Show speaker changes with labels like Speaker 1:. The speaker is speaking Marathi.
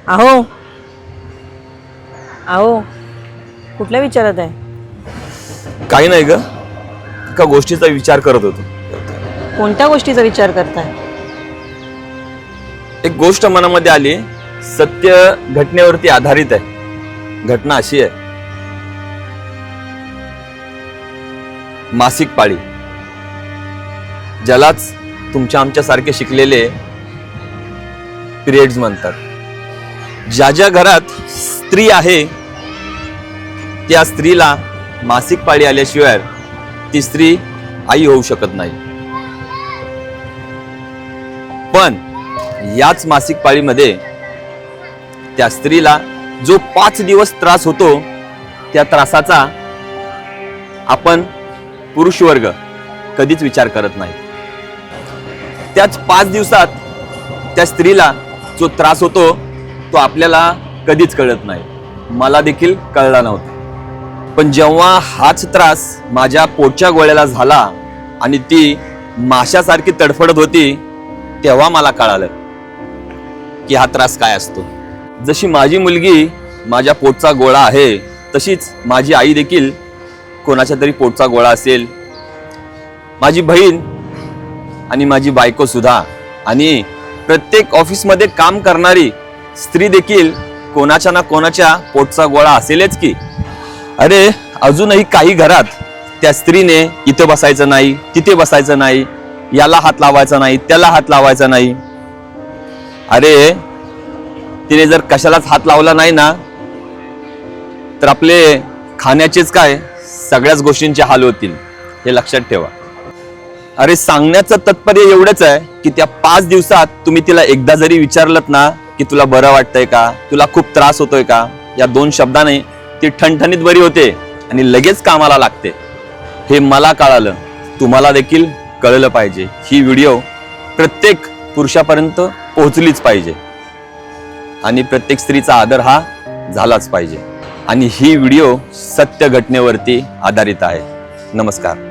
Speaker 1: अहो अहो कुठल्या विचारात आहे?
Speaker 2: काही नाही ग, एका गोष्टीचा विचार करत होतो.
Speaker 1: कोणत्या गोष्टीचा विचार करताय?
Speaker 2: एक गोष्ट मनामध्ये आली, सत्य घटनेवरती आधारित आहे. घटना अशी आहे, मासिक पाळी, ज्यालाच तुमच्या आमच्या सारखे शिकलेले पिरियड्स म्हणतात. ज्या ज्या घरात स्त्री आहे त्या स्त्रीला मासिक पाळी आल्याशिवाय ती स्त्री आई होऊ शकत नाही. पण याच मासिक पाळीमध्ये त्या स्त्रीला जो 5 दिवस त्रास होतो, त्या त्रासाचा आपण पुरुष वर्ग कधीच विचार करत नाही. त्याच 5 दिवसात त्या स्त्रीला जो त्रास होतो तो आपल्याला कधीच कळत नाही. मला देखील कळला नव्हता. पण जेव्हा हाच त्रास माझ्या पोटच्या गोळ्याला झाला आणि ती माशासारखी तडफडत होती, तेव्हा मला कळालं की हा त्रास काय असतो. जशी माझी मुलगी माझ्या पोटचा गोळा आहे, तशीच माझी आई देखील कोणाच्या तरी पोटचा गोळा असेल. माझी बहीण आणि माझी बायको सुद्धा, आणि प्रत्येक ऑफिसमध्ये काम करणारी स्त्री देखील कोणाच्या ना कोणाच्या पोटचा गोळा असेलच की. अरे अजूनही काही घरात त्या स्त्रीने इथे बसायचं नाही, तिथे बसायचं नाही, याला हात लावायचा नाही, त्याला हात लावायचा नाही. अरे तिने जर कशालाच हात लावला नाही ना, तर आपले खाण्याचेच काय सगळ्याच गोष्टींचे हाल होतील, हे लक्षात ठेवा. अरे सांगण्याचं तात्पर्य एवढंच आहे की त्या 5 दिवसात तुम्ही तिला एकदा जरी विचारलत ना की तुला बरं वाटतंय का, तुला खूप त्रास होतोय का, या 2 शब्दाने ती ठणठणीत बरी होते आणि लगेच कामाला लागते. हे मला कळालं, तुम्हाला देखील कळलं पाहिजे. ही व्हिडिओ प्रत्येक पुरुषापर्यंत पोहोचलीच पाहिजे आणि प्रत्येक स्त्रीचा आदर हा झालाच पाहिजे. आणि ही व्हिडिओ सत्य घटनेवरती आधारित आहे. नमस्कार.